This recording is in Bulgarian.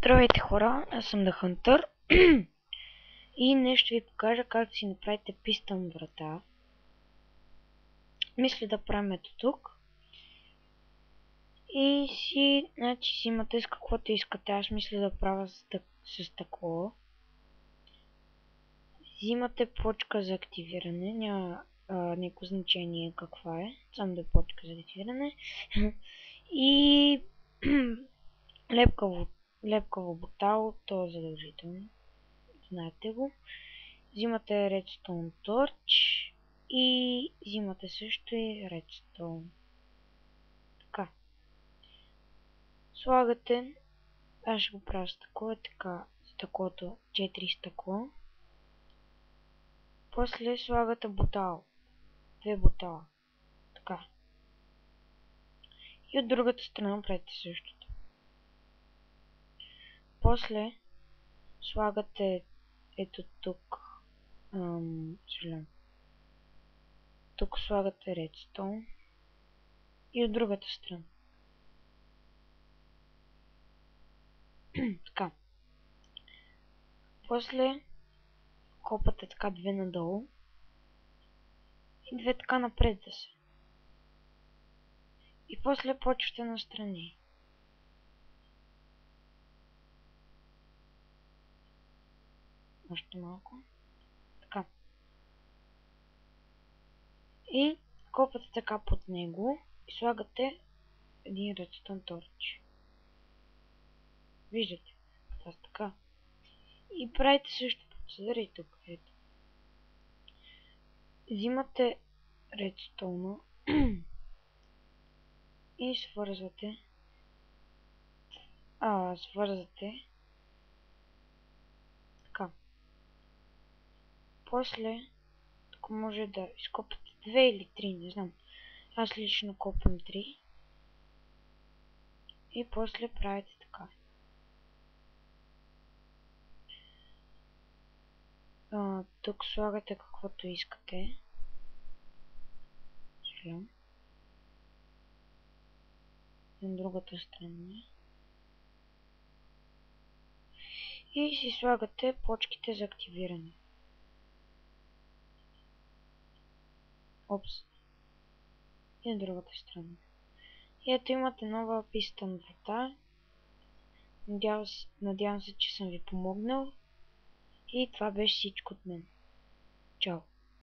Здравейте хора, аз съм The Hunter и днес ще ви покажа как да си направите пистън врата. Мисля да правим ето тук. И значи си имате с каквото искате. Аз мисля да правя с стъкло. Взимате почка за активиране, няма никакво значение каква е, само да е почка за активиране. И лепкаво бутало, то е задължително. Знаете го. Взимате Redstone Torch и взимате също и Redstone. Така. Слагате, аз ще го правя стъкло, така, стъклото 4 стъкло. После слагате бутал, 2 бутала. Така. И от другата страна правите същото. После слагате ето тук. Тук слагате Redstone и от другата страна. Така. После копате така две надолу и две така напред да са. И после почвате настрани. Още малко. Така. И копате така под него и слагате един Redstone Torch. Виждате? Това така. И правите също процедура и тук. Ето. Взимате Redstone и свързвате. Свързвате. Така. После тук може да изкопате 2 или 3, не знам. Аз лично копам 3. И после правите така. Тук слагате каквото искате. На другата страна. И си слагате почките за активиране. Опс. И на другата страна. И ето имате нова пистън врата. Надявам се, че съм ви помогнал. И това беше всичко от мен. Чао!